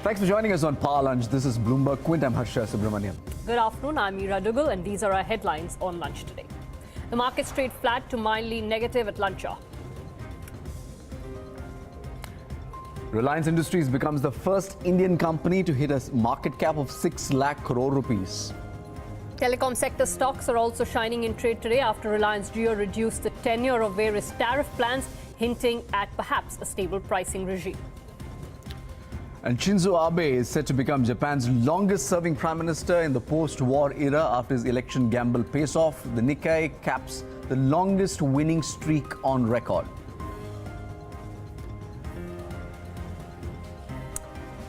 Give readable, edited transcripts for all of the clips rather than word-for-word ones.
Thanks for joining us on Power Lunch. This is Bloomberg Quint. I'm Harsha Subramaniam. Good afternoon. I'm Meera Dugal, and these are our headlines on lunch today. The markets trade flat to mildly negative at lunch hour. Reliance Industries becomes the first Indian company to hit a market cap of 6 lakh crore rupees. Telecom sector stocks are also shining in trade today after Reliance Jio reduced the tenure of various tariff plans, hinting at perhaps a stable pricing regime. And Shinzo Abe is set to become Japan's longest-serving prime minister in the post-war era after his election gamble pays off. The Nikkei caps the longest winning streak on record.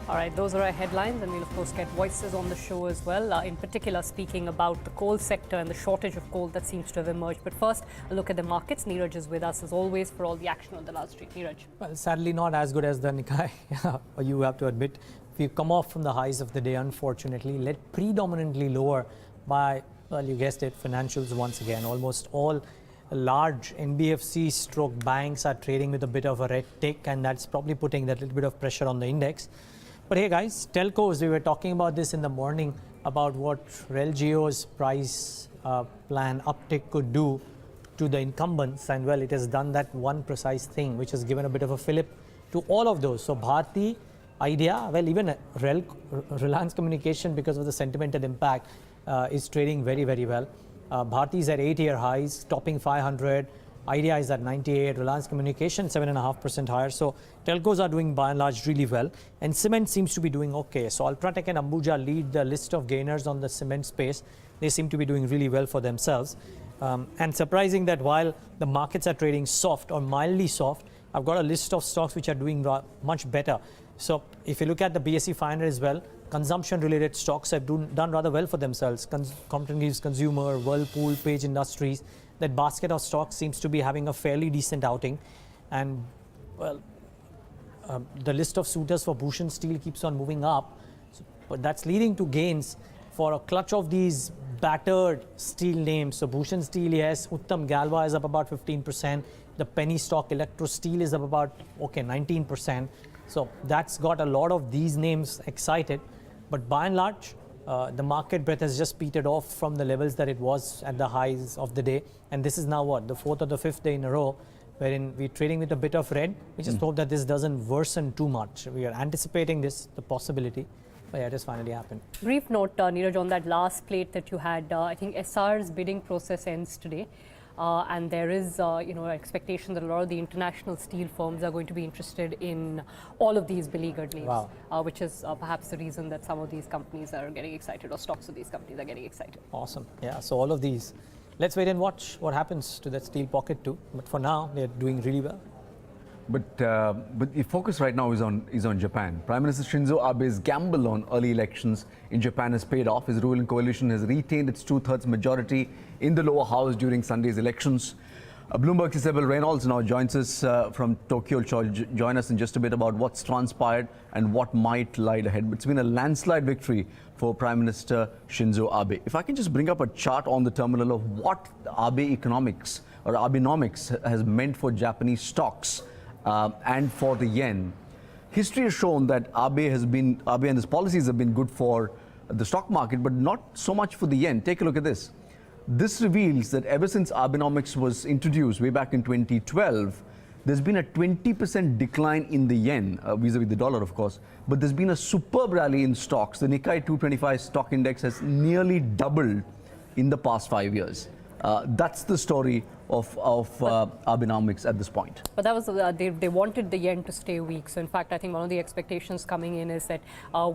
All right, those are our headlines, and we'll of course get voices on the show as well, in particular speaking about the coal sector and the shortage of coal that seems to have emerged. But first, a look at the markets. Neeraj is with us as always for all the action on the last street. Neeraj. Well, sadly not as good as the Nikkei, you have to admit. We've come off from the highs of the day, unfortunately, led predominantly lower by, well, you guessed it, financials once again. Almost all large NBFC stroke banks are trading with a bit of a red tick, and that's probably putting that little bit of pressure on the index. But hey guys, telcos, we were talking about this in the morning about what RelJio's price plan uptick could do to the incumbents, and well, it has done that one precise thing, which has given a bit of a fillip to all of those. So Bharti, Idea, well, even Reliance Communication, because of the sentimental impact, is trading very, very well. Bharti is at 8-year highs, topping 500. Idea is at 98, Reliance Communication 7.5% higher. So telcos are doing by and large really well, and cement seems to be doing okay. So Ultratech and Ambuja lead the list of gainers on the cement space. They seem to be doing really well for themselves. And surprising that while the markets are trading soft or mildly soft, I've got a list of stocks which are doing much better. So if you look at the BSE 500 as well, consumption-related stocks have done rather well for themselves. Compton Leaves Consumer, Whirlpool, Page Industries. That basket of stocks seems to be having a fairly decent outing. And, well, the list of suitors for Bhushan Steel keeps on moving up. But that's leading to gains for a clutch of these battered steel names. So Bhushan Steel, yes. Uttam Galva is up about 15%. The penny stock Electro Steel is up about, 19%. So that's got a lot of these names excited. But by and large, the market breadth has just petered off from the levels that it was at the highs of the day. And this is now what, the fourth or the fifth day in a row wherein we're trading with a bit of red. We just hope that this doesn't worsen too much. We are anticipating this, the possibility. But yeah, it has finally happened. Brief note, Neeraj, on that last plate that you had, I think SR's bidding process ends today. And there is, expectation that a lot of the international steel firms are going to be interested in all of these beleaguered names, which is perhaps the reason that some of these companies are getting excited, or stocks of these companies are getting excited. Awesome. Yeah, so all of these. Let's wait and watch what happens to that steel pocket too. But for now, they're doing really well. But the focus right now is on Japan. Prime Minister Shinzo Abe's gamble on early elections in Japan has paid off. His ruling coalition has retained its 2/3 majority in the lower house during Sunday's elections. Bloomberg's Isabel Reynolds now joins us from Tokyo. She'll join us in just a bit about what's transpired and what might lie ahead. But it's been a landslide victory for Prime Minister Shinzo Abe. If I can just bring up a chart on the terminal of what Abe economics or Abenomics has meant for Japanese stocks. And for the yen. History has shown that Abe and his policies have been good for the stock market, but not so much for the yen. Take a look at this. This reveals that ever since Abenomics was introduced way back in 2012, there's been a 20% decline in the yen, vis-a-vis the dollar, of course. But there's been a superb rally in stocks. The Nikkei 225 stock index has nearly doubled in the past 5 years. That's the story of Abenomics at this point. But that was they wanted the yen to stay weak. So in fact, I think one of the expectations coming in is that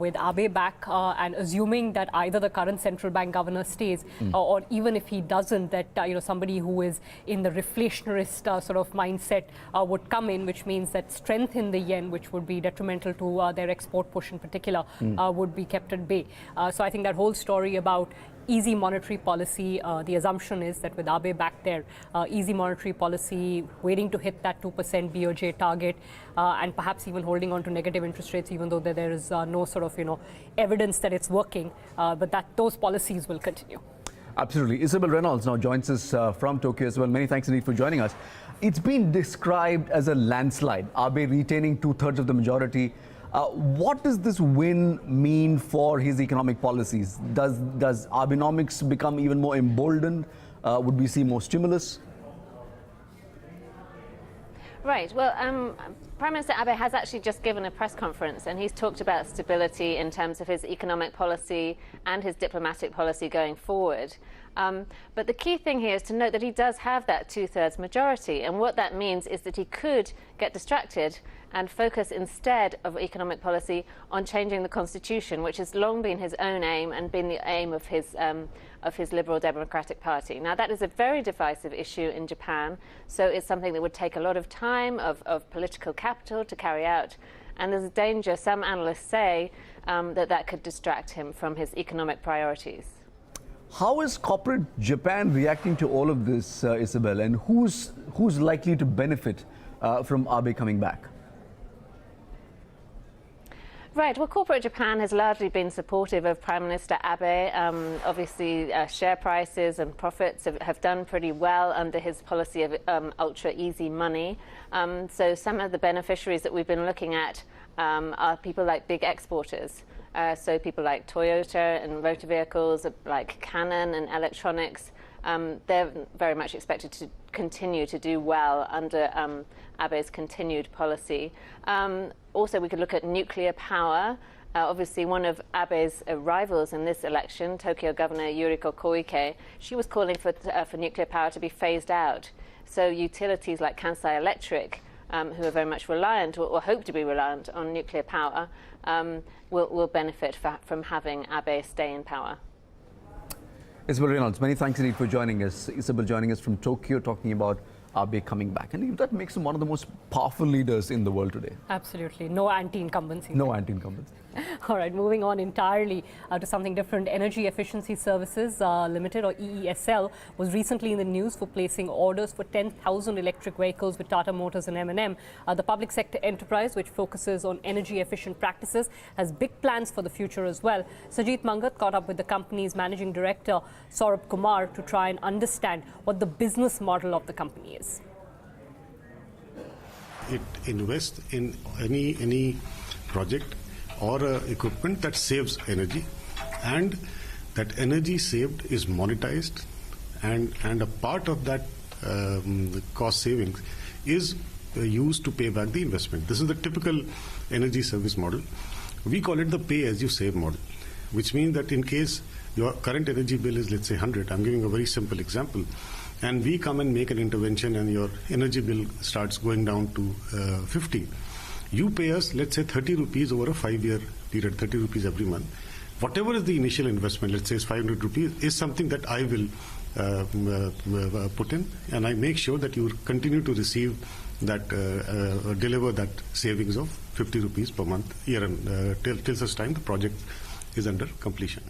with Abe back and assuming that either the current central bank governor stays or even if he doesn't, that somebody who is in the reflationist sort of mindset would come in, which means that strength in the yen, which would be detrimental to their export push in particular, would be kept at bay. So I think that whole story about easy monetary policy, the assumption is that with Abe back there, easy monetary policy, waiting to hit that 2% BOJ target, and perhaps even holding on to negative interest rates, even though there is no sort of evidence that it's working, but that those policies will continue. Absolutely. Isabel Reynolds now joins us from Tokyo as well. Many thanks indeed for joining us. It's been described as a landslide. Abe retaining 2/3 of the majority. What does this win mean for his economic policies? Does Abenomics become even more emboldened? Would we see more stimulus? Right. Well, Prime Minister Abe has actually just given a press conference, and he's talked about stability in terms of his economic policy and his diplomatic policy going forward. But the key thing here is to note that he does have that two-thirds majority, and what that means is that he could get distracted and focus instead of economic policy on changing the constitution, which has long been his own aim and been the aim of his Liberal Democratic Party. Now, that is a very divisive issue in Japan, so it's something that would take a lot of time, of political capital to carry out, and there's a danger, some analysts say, that could distract him from his economic priorities. How is corporate Japan reacting to all of this, Isabel, and who's likely to benefit from Abe coming back? Right. Well, corporate Japan has largely been supportive of Prime Minister Abe. Obviously, share prices and profits have done pretty well under his policy of ultra easy money. So some of the beneficiaries that we've been looking at are people like big exporters. So people like Toyota and motor vehicles, like Canon and electronics. They're very much expected to continue to do well under Abe's continued policy. Also, we could look at nuclear power. Obviously, one of Abe's rivals in this election, Tokyo Governor Yuriko Koike, she was calling for nuclear power to be phased out. So utilities like Kansai Electric, who are very much reliant or hope to be reliant on nuclear power, will benefit from having Abe stay in power. Isabel Reynolds, many thanks indeed for joining us. Isabel joining us from Tokyo, talking about Abe coming back. And that makes him one of the most powerful leaders in the world today. Absolutely. No anti-incumbency. No anti-incumbency. All right, moving on entirely to something different. Energy Efficiency Services Limited, or EESL, was recently in the news for placing orders for 10,000 electric vehicles with Tata Motors and M&M. The public sector enterprise, which focuses on energy efficient practices, has big plans for the future as well. Sajit Mangat caught up with the company's managing director, Saurabh Kumar, to try and understand what the business model of the company is. It invests in any project or equipment that saves energy, and that energy saved is monetized, and a part of that cost savings is used to pay back the investment. This is the typical energy service model. We call it the pay as you save model, which means that in case your current energy bill is, let's say, 100, I'm giving a very simple example, and we come and make an intervention and your energy bill starts going down to 50. You pay us, let's say, 30 rupees over a 5-year period, 30 rupees every month. Whatever is the initial investment, let's say it's 500 rupees, is something that I will put in, and I make sure that you continue to receive that, deliver that savings of 50 rupees per month, year and till such time the project is under completion.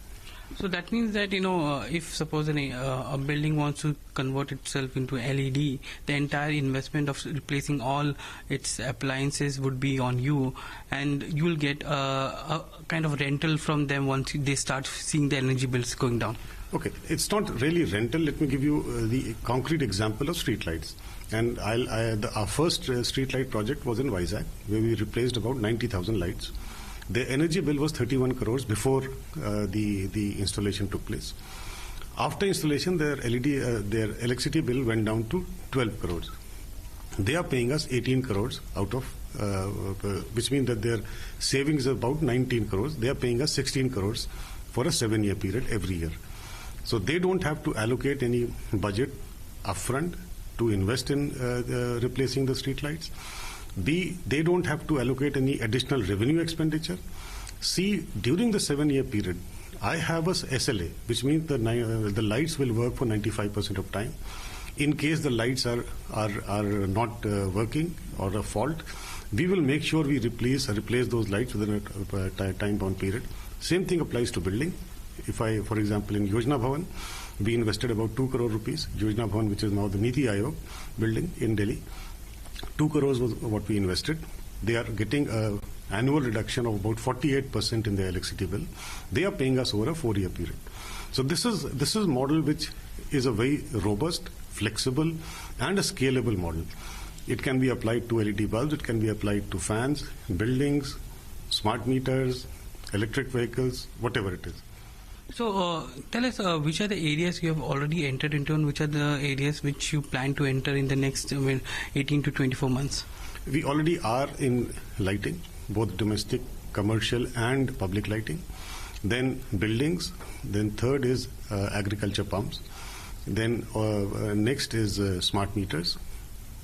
So that means that, if suppose a building wants to convert itself into LED, the entire investment of replacing all its appliances would be on you, and you will get a kind of rental from them once they start seeing the energy bills going down. Okay, it's not really rental. Let me give you the concrete example of streetlights. And our first streetlight project was in Vizag, where we replaced about 90,000 lights. The energy bill was 31 crores before the installation took place. After installation, their electricity bill went down to 12 crores. They are paying us 18 crores out of, which means that their savings is about 19 crores. They are paying us 16 crores for a 7-year period every year. So they don't have to allocate any budget upfront to invest in replacing the street lights. B, they don't have to allocate any additional revenue expenditure. C, during the 7-year period, I have a SLA, which means the lights will work for 95% of time. In case the lights are not working or a fault, we will make sure we replace those lights within a time-bound period. Same thing applies to building. If for example, in Yojana Bhavan, we invested about 2 crore rupees. Yojana Bhavan, which is now the Niti Aayog building in Delhi. 2 crores was what we invested. They are getting an annual reduction of about 48% in their electricity bill. They are paying us over a 4-year period. So this is a model which is a very robust, flexible, and a scalable model. It can be applied to LED bulbs. It can be applied to fans, buildings, smart meters, electric vehicles, whatever it is. So tell us which are the areas you have already entered into and which are the areas which you plan to enter in the next 18 to 24 months? We already are in lighting, both domestic, commercial and public lighting. Then buildings. Then third is agriculture pumps. Then next is smart meters.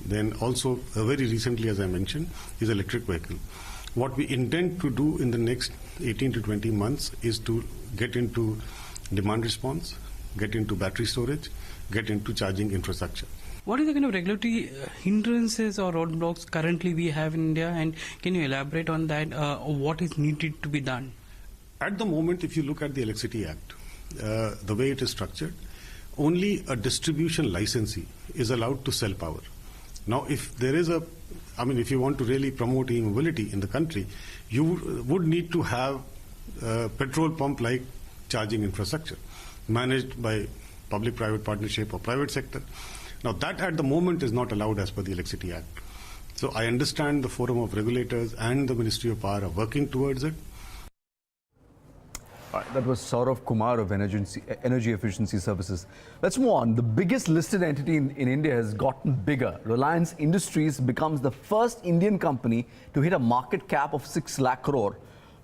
Then also very recently, as I mentioned, is electric vehicle. What we intend to do in the next 18 to 20 months is to get into demand response, get into battery storage, get into charging infrastructure. What is the kind of regulatory hindrances or roadblocks currently we have in India, and can you elaborate on that? What is needed to be done? At the moment, if you look at the Electricity Act, the way it is structured, only a distribution licensee is allowed to sell power. Now, if there is if you want to really promote e-mobility in the country, you would need to have petrol pump-like charging infrastructure managed by public-private partnership or private sector. Now, that at the moment is not allowed as per the Electricity Act. So I understand the Forum of Regulators and the Ministry of Power are working towards it. That was Saurav Kumar of Energy Efficiency Services. Let's move on. The biggest listed entity in India has gotten bigger. Reliance Industries becomes the first Indian company to hit a market cap of 6 lakh crore.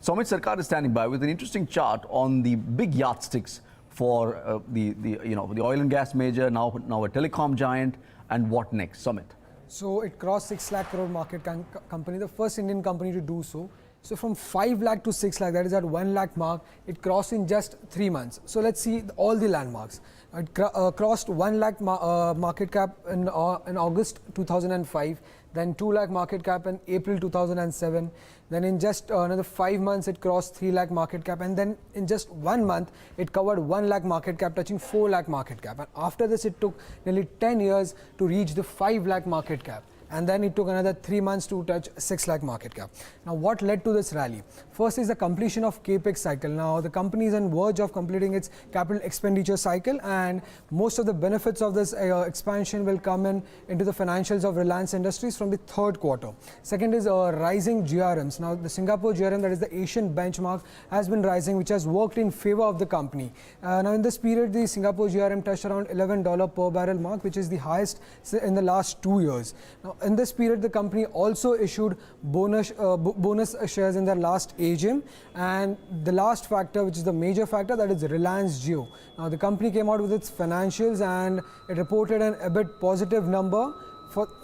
Sumit Sarkar is standing by with an interesting chart on the big yardsticks for the oil and gas major, now a telecom giant, and what next. Sumit. So it crossed 6 lakh crore market company, the first Indian company to do so. So from 5 lakh to 6 lakh, that is at 1 lakh mark, it crossed in just 3 months. So let's see all the landmarks. It crossed 1 lakh market cap in August 2005, then 2 lakh market cap in April 2007. Then in just another 5 months, it crossed 3 lakh market cap. And then in just 1 month, it covered 1 lakh market cap, touching 4 lakh market cap. And after this, it took nearly 10 years to reach the 5 lakh market cap. And then it took another 3 months to touch 6 lakh market cap. Now, what led to this rally? First is the completion of capex cycle. Now, the company is on verge of completing its capital expenditure cycle, and most of the benefits of this expansion will come into the financials of Reliance Industries from the third quarter. Second is rising GRMs. Now, the Singapore GRM, that is the Asian benchmark, has been rising, which has worked in favor of the company. Now, in this period, the Singapore GRM touched around $11 per barrel mark, which is the highest in the last 2 years. Now, in this period, the company also issued bonus shares in their last AGM, and the last factor, which is the major factor, that is Reliance Jio. Now, the company came out with its financials and it reported an EBIT positive number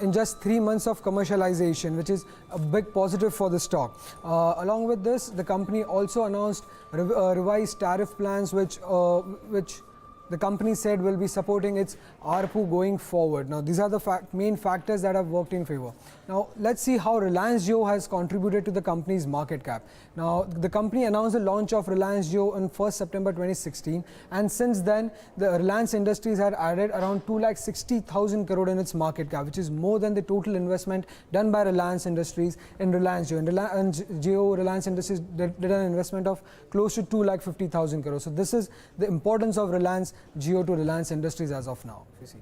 in just 3 months of commercialization, which is a big positive for the stock. Along with this, the company also announced revised tariff plans, which the company said will be supporting its ARPU going forward. Now, these are the main factors that have worked in favor. Now, let's see how Reliance Jio has contributed to the company's market cap. Now, the company announced the launch of Reliance Jio on 1st September 2016, and since then, the Reliance Industries had added around 2,60,000 crore in its market cap, which is more than the total investment done by Reliance Industries in Reliance Jio. And Reliance Industries did an investment of close to 2,50,000 crore. So, this is the importance of Reliance Jio to Reliance Industries as of now, if you see.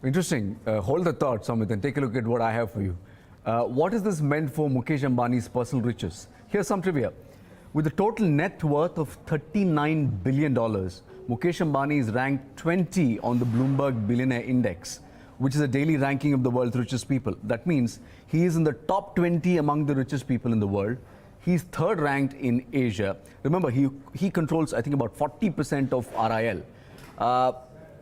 Interesting. Hold the thought, Sumit, and take a look at what I have for you. What is this meant for Mukesh Ambani's personal riches? Here's some trivia. With a total net worth of $39 billion, Mukesh Ambani is ranked 20 on the Bloomberg Billionaire Index, which is a daily ranking of the world's richest people. That means he is in the top 20 among the richest people in the world. He's third ranked in Asia. Remember, he controls, I think, about 40% of RIL.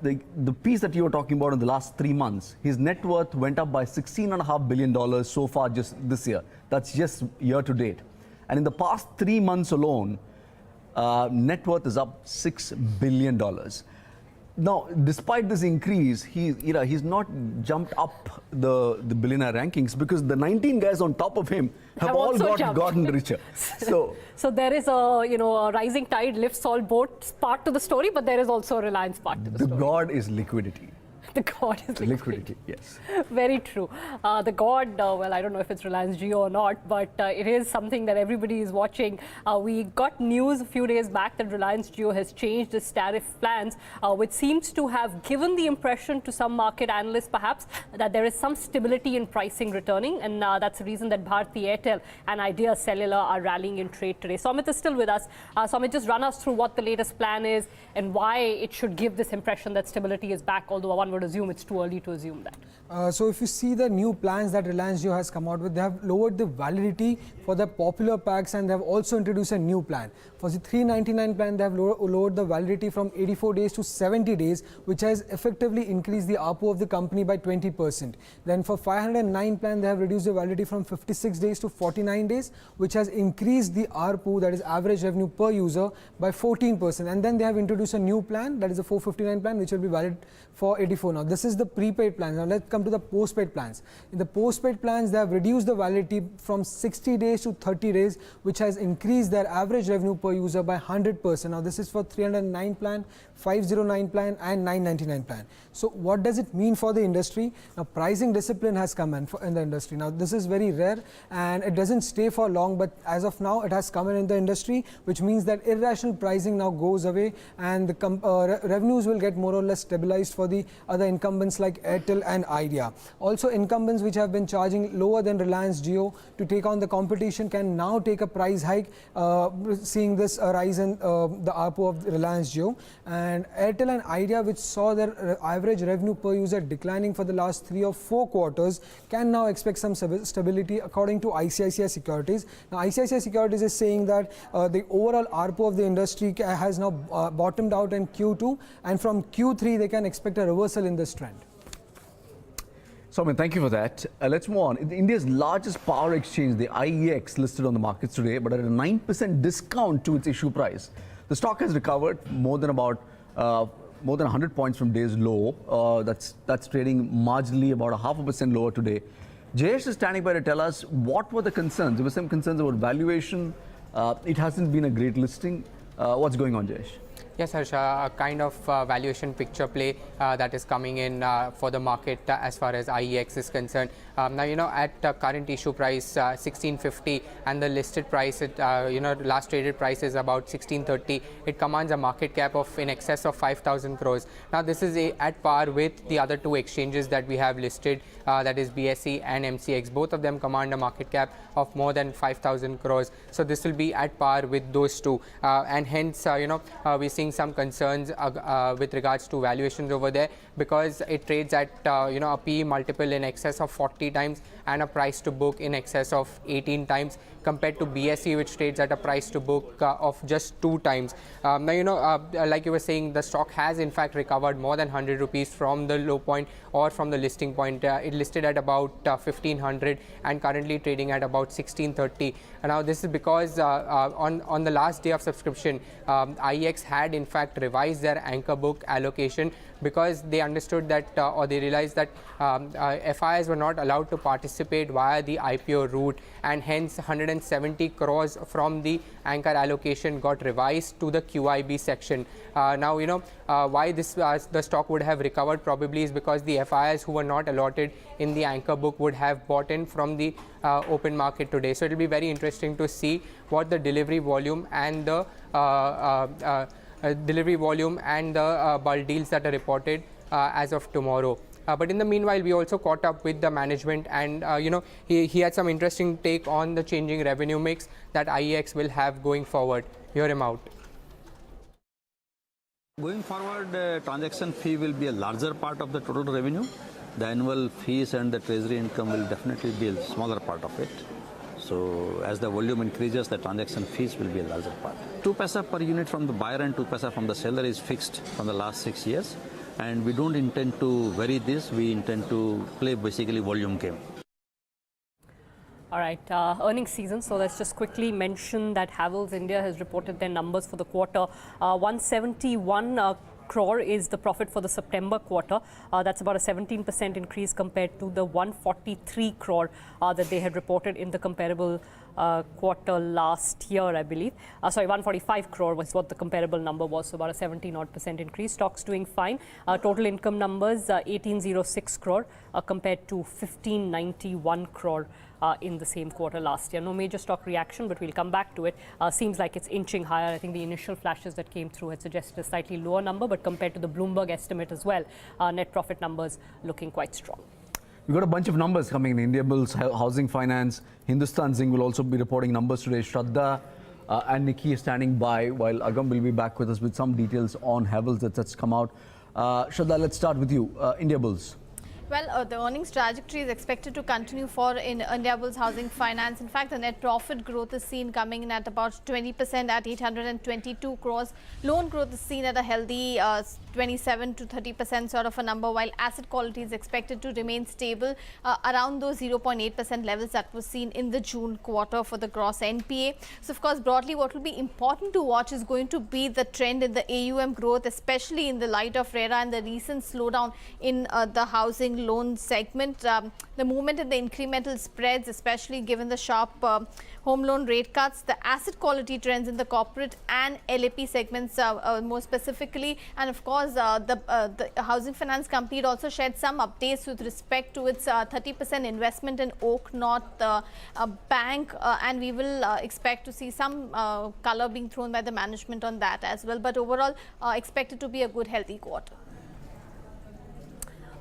The piece that you were talking about in the last 3 months, his net worth went up by $16.5 billion so far just this year. That's just year to date. And in the past 3 months alone, net worth is up $6 billion. Now, despite this increase, he's not jumped up the billionaire rankings because the 19 guys on top of him have all gotten richer. So there is a rising tide lifts all boats part to the story, but there is also a Reliance part to the story. The god is liquidity. The god is liquidity. Yes. Very true. The god, well, I don't know if it's Reliance Jio or not, but it is something that everybody is watching. We got news a few days back that Reliance Jio has changed its tariff plans, which seems to have given the impression to some market analysts perhaps that there is some stability in pricing returning, and that's the reason that Bharti Airtel and Idea Cellular are rallying in trade today. Samit is still with us. Samit, just run us through what the latest plan is and why it should give this impression that stability is back, although one would assume it's too early to assume that. So if you see the new plans that Reliance Jio has come out with, they have lowered the validity for the popular packs, and they have also introduced a new plan. For the 399 plan, they have lowered the validity from 84 days to 70 days, which has effectively increased the ARPU of the company by 20%. Then for 509 plan, they have reduced the validity from 56 days to 49 days, which has increased the ARPU, that is average revenue per user, by 14%. And then they have introduced a new plan, that is the 459 plan, which will be valid for 84. Now this is the prepaid plans. Now let's come to the postpaid plans. In the postpaid plans, they have reduced the validity from 60 days to 30 days, which has increased their average revenue per user by 100%. Now this is for 309 plan, 509 plan and 999 plan. So what does it mean for the industry? Now pricing discipline has come in the industry. Now this is very rare and it doesn't stay for long, but as of now it has come in the industry, which means that irrational pricing now goes away and the revenues will get more or less stabilized for the other incumbents like Airtel and Idea. Also incumbents which have been charging lower than Reliance Jio to take on the competition can now take a price hike, seeing this rise in the ARPU of Reliance Jio. And Airtel and Idea, which saw their average revenue per user declining for the last 3 or 4 quarters, can now expect some stability according to ICICI Securities. Now ICICI Securities is saying that the overall ARPU of the industry has now bottomed out in Q2, and from Q3 they can expect a reversal in this trend. Soumya, thank you for that. Let's move on. India's largest power exchange, the IEX, listed on the markets today, but at a 9% discount to its issue price. The stock has recovered more than 100 points from day's low. That's trading marginally about 0.5% lower today. Jayesh is standing by to tell us what were the concerns. There were some concerns about valuation. It hasn't been a great listing. What's going on, Jayesh? Yes, Harsha, a kind of valuation picture play that is coming in for the market as far as IEX is concerned. Now, at current issue price 1650 and the listed price, last traded price is about 1630. It commands a market cap of in excess of 5,000 crores. Now, this is at par with the other 2 exchanges that we have listed, that is BSE and MCX. Both of them command a market cap of more than 5,000 crores. So this will be at par with those 2, and hence, we're seeing some concerns with regards to valuations over there, because it trades at a PE multiple in excess of 40 times and a price to book in excess of 18 times, compared to BSE, which trades at a price to book of just 2 times. Now, like you were saying, the stock has in fact recovered more than 100 rupees from the low point or from the listing point. It listed at about 1500 and currently trading at about 1630. Now, this is because on the last day of subscription, IEX had in fact revised their anchor book allocation, because they understood that or they realized that FIs were not allowed to participate via the IPO route, and hence 170 crores from the anchor allocation got revised to the QIB section. Now, why this the stock would have recovered probably is because the FIs who were not allotted in the anchor book would have bought in from the open market today. So it will be very interesting to see what the delivery volume and the bulk deals that are reported as of tomorrow. But in the meanwhile, we also caught up with the management, and he had some interesting take on the changing revenue mix that IEX will have going forward. Hear him out. Going forward, transaction fee will be a larger part of the total revenue. The annual fees and the treasury income will definitely be a smaller part of it. So as the volume increases, the transaction fees will be a larger part. 2 paisa per unit from the buyer and 2 paisa from the seller is fixed from the last 6 years. And we don't intend to vary this. We intend to play basically volume game. All right, earnings season. So let's just quickly mention that Havells India has reported their numbers for the quarter. 171 crore is the profit for the September quarter. That's about a 17% increase compared to the 143 crore that they had reported in the comparable quarter last year, I believe. 145 crore was what the comparable number was, so about a 17% increase. Stocks doing fine. Total income numbers, 1806 crore compared to 1591 crore in the same quarter last year. No major stock reaction, but we'll come back to it. Seems like it's inching higher. I think the initial flashes that came through had suggested a slightly lower number, but compared to the Bloomberg estimate as well, net profit numbers looking quite strong. We've got a bunch of numbers coming in. Indiabulls, Housing Finance, Hindustan Zinc will also be reporting numbers today. Shraddha and Nikki are standing by, while Agam will be back with us with some details on Havells that's come out. Shraddha, let's start with you. Indiabulls. Well, the earnings trajectory is expected to continue for Indiabulls Housing Finance. In fact, the net profit growth is seen coming in at about 20% at 822 crores. Loan growth is seen at a healthy 27 to 30% sort of a number, while asset quality is expected to remain stable around those 0.8% levels that was seen in the June quarter for the gross NPA. So, of course, broadly, what will be important to watch is going to be the trend in the AUM growth, especially in the light of RERA and the recent slowdown in the housing loan segment. The movement in the incremental spreads, especially given the sharp home loan rate cuts, the asset quality trends in the corporate and LAP segments more specifically, and of course the housing finance company had also shared some updates with respect to its 30% investment in Oak North Bank, and we will expect to see some color being thrown by the management on that as well, but overall expected to be a good healthy quarter.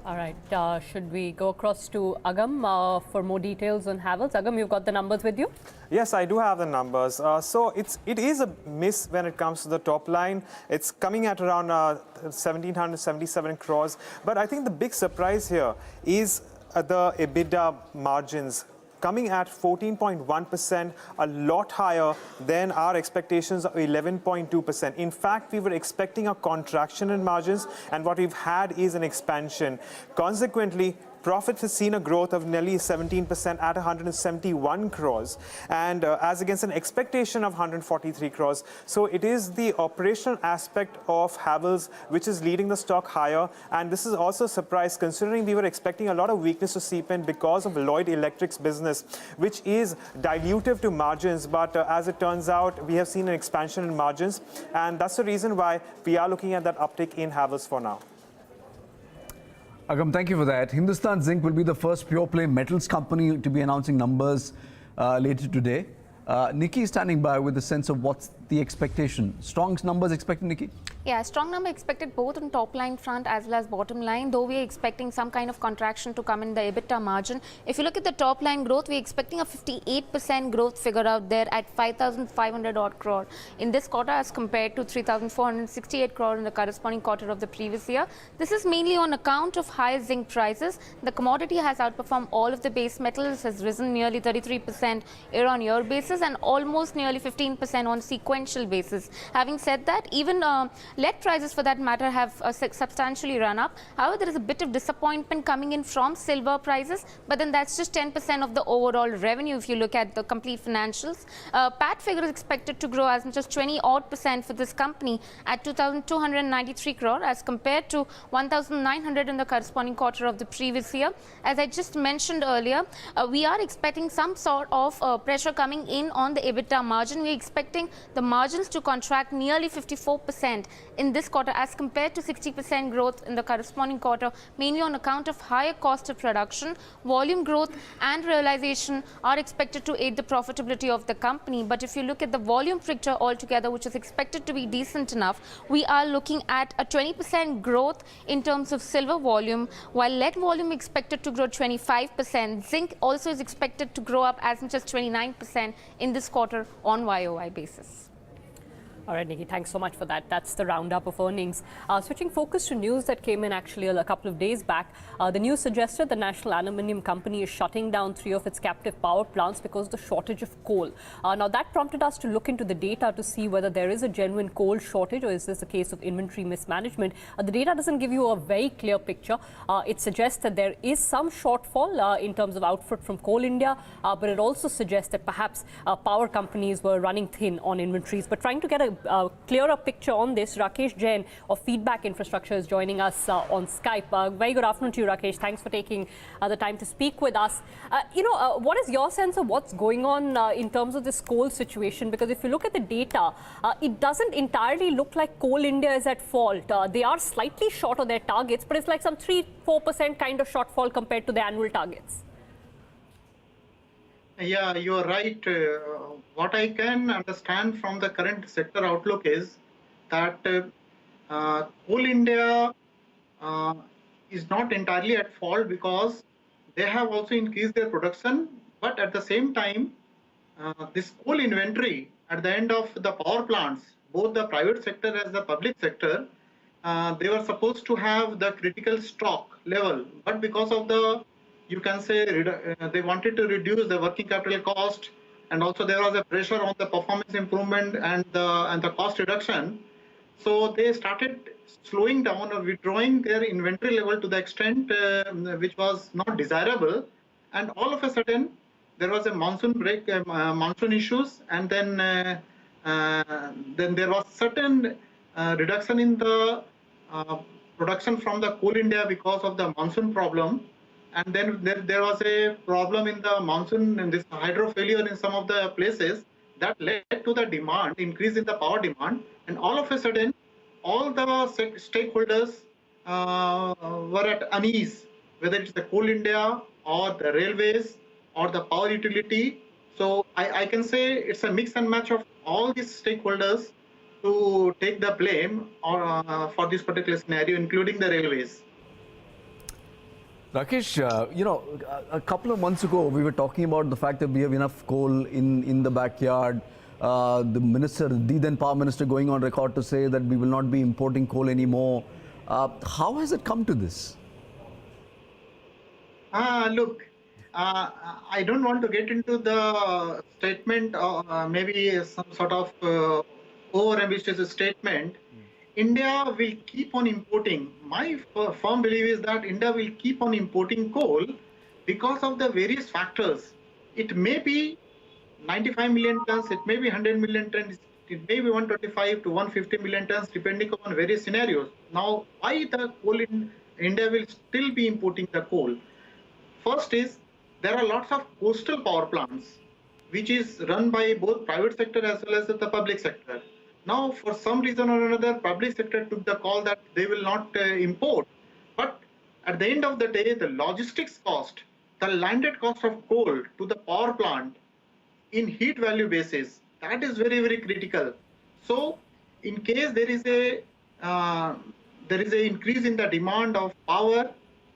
All right, should we go across to Agam for more details on Havells? Agam, you've got the numbers with you? Yes, I do have the numbers. So it is a miss when it comes to the top line. It's coming at around 1,777 crores. But I think the big surprise here is the EBITDA margins coming at 14.1%, a lot higher than our expectations of 11.2%. In fact, we were expecting a contraction in margins, and what we've had is an expansion. Consequently, profits has seen a growth of nearly 17% at 171 crores, and as against an expectation of 143 crores. So it is the operational aspect of Havells which is leading the stock higher, and this is also a surprise considering we were expecting a lot of weakness to seep in because of Lloyd Electric's business, which is dilutive to margins, but as it turns out, we have seen an expansion in margins, and that's the reason why we are looking at that uptick in Havells for now. Agam, thank you for that. Hindustan Zinc will be the first pure-play metals company to be announcing numbers later today. Nikki is standing by with a sense of what's the expectation. Strong numbers expected, Nikki? Yeah, strong number expected both on top line front as well as bottom line, though we are expecting some kind of contraction to come in the EBITDA margin. If you look at the top line growth, we are expecting a 58% growth figure out there at 5,500 odd crore in this quarter as compared to 3,468 crore in the corresponding quarter of the previous year. This is mainly on account of higher zinc prices. The commodity has outperformed all of the base metals, has risen nearly 33% year-on-year basis and almost nearly 15% on sequential basis. Having said that, even lead prices for that matter have substantially run up. However, there is a bit of disappointment coming in from silver prices, but then that's just 10% of the overall revenue if you look at the complete financials. PAT figure is expected to grow as much as 20% for this company at 2,293 crore as compared to 1,900 in the corresponding quarter of the previous year. As I just mentioned earlier, we are expecting some sort of pressure coming in on the EBITDA margin. We are expecting the margins to contract nearly 54% in this quarter as compared to 60% growth in the corresponding quarter, mainly on account of higher cost of production. Volume growth and realization are expected to aid the profitability of the company. But if you look at the volume picture altogether, which is expected to be decent enough, we are looking at a 20% growth in terms of silver volume, while lead volume expected to grow 25%. Zinc also is expected to grow up as much as 29% in this quarter on YOY basis. All right, Nikki, thanks so much for that. That's the roundup of earnings. Switching focus to news that came in actually a couple of days back. The news suggested the National Aluminium Company is shutting down 3 of its captive power plants because of the shortage of coal. Now, that prompted us to look into the data to see whether there is a genuine coal shortage or is this a case of inventory mismanagement. The data doesn't give you a very clear picture. It suggests that there is some shortfall in terms of output from Coal India, but it also suggests that perhaps power companies were running thin on inventories. But trying to get a clearer picture on this, Rakesh Jain of Feedback Infrastructure is joining us on Skype. Very good afternoon to you, Rakesh. Thanks for taking the time to speak with us. What is your sense of what's going on in terms of this coal situation? Because if you look at the data, it doesn't entirely look like Coal India is at fault. They are slightly short of their targets, but it's like some 3-4% kind of shortfall compared to the annual targets. Yeah, you are right. What I can understand from the current sector outlook is that Coal India is not entirely at fault because they have also increased their production, but at the same time, this coal inventory at the end of the power plants, both the private sector as the public sector, they were supposed to have the critical stock level, but because of the, you can say, they wanted to reduce the working capital cost, and also there was a pressure on the performance improvement and the cost reduction. So they started slowing down or withdrawing their inventory level to the extent which was not desirable, and all of a sudden there was a monsoon break, monsoon issues, and then there was certain reduction in the production from the Coal India because of the monsoon problem. And then there was a problem in the monsoon and this hydro failure in some of the places that led to the demand, increase in the power demand. And all of a sudden, all the stakeholders were at unease, whether it's the Coal India or the railways or the power utility. So I can say it's a mix and match of all these stakeholders to take the blame for this particular scenario, including the railways. Rakesh, a couple of months ago, we were talking about the fact that we have enough coal in the backyard. The then Power Minister going on record to say that we will not be importing coal anymore. How has it come to this? Look, I don't want to get into the statement or maybe some sort of over-ambitious statement. India will keep on importing. My firm belief is that India will keep on importing coal because of the various factors. It may be 95 million tons, it may be 100 million tons, it may be 125 to 150 million tons, depending upon various scenarios. Now, why the coal in India will still be importing the coal? First is, there are lots of coastal power plants, which is run by both private sector as well as the public sector. Now, for some reason or another, public sector took the call that they will not import. But at the end of the day, the logistics cost, the landed cost of coal to the power plant in heat value basis, that is very, very critical. So, in case there is a increase in the demand of power,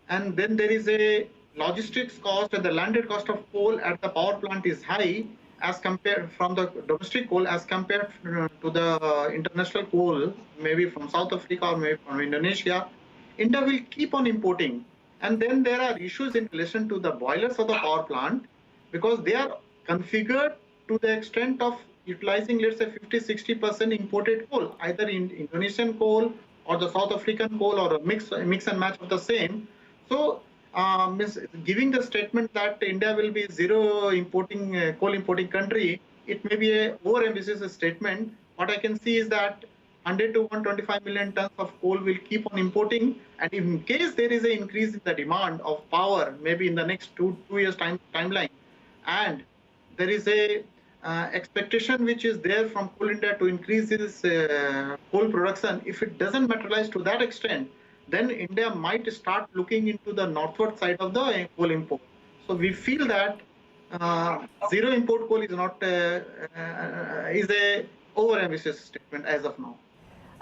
and then there is a logistics cost and the landed cost of coal at the power plant is high, as compared from the domestic coal as compared to the international coal, maybe from South Africa or maybe from Indonesia, India will keep on importing. And then there are issues in relation to the boilers of the power plant because they are configured to the extent of utilizing, let's say, 50-60% imported coal, either in Indonesian coal or the South African coal or a mix and match of the same. So, giving the statement that India will be zero importing coal importing country, it may be a over-ambitious statement. What I can see is that 100 to 125 million tons of coal will keep on importing, and in case there is an increase in the demand of power, maybe in the next two years timeline, and there is a expectation which is there from Coal India to increase its coal production, if it doesn't materialize to that extent, then India might start looking into the northward side of the coal import. So we feel that zero import coal is not is a over-ambitious statement as of now.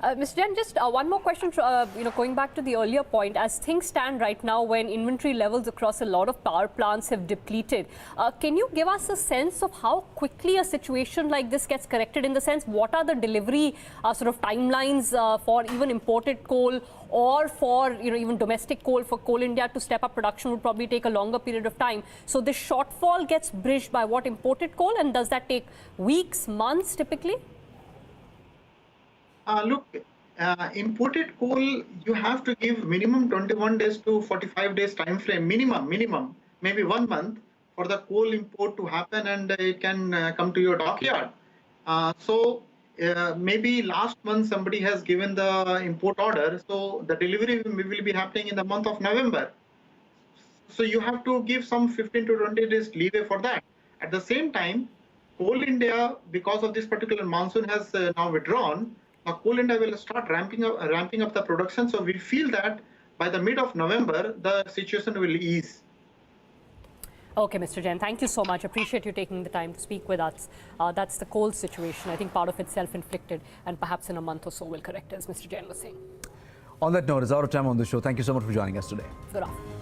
Mr. Jain, just one more question, going back to the earlier point. As things stand right now, when inventory levels across a lot of power plants have depleted, can you give us a sense of how quickly a situation like this gets corrected? In the sense, what are the delivery sort of timelines for even imported coal or for even domestic coal? For Coal India to step up production would probably take a longer period of time. So this shortfall gets bridged by what, imported coal, and does that take weeks, months typically? Look, imported coal, you have to give minimum 21 days to 45 days time frame, minimum, maybe 1 month for the coal import to happen, and it can come to your dockyard. So maybe last month somebody has given the import order, so the delivery will be happening in the month of November. So you have to give some 15 to 20 days leeway for that. At the same time, Coal India, because of this particular monsoon, has now withdrawn. Now Coal India will start ramping up the production. So we feel that by the mid of November, the situation will ease. Okay, Mr. Jain, thank you so much. Appreciate you taking the time to speak with us. That's the coal situation. I think part of it's self-inflicted, and perhaps in a month or so will correct, as Mr. Jain was saying. On that note, it's out of time on the show. Thank you so much for joining us today. Good afternoon.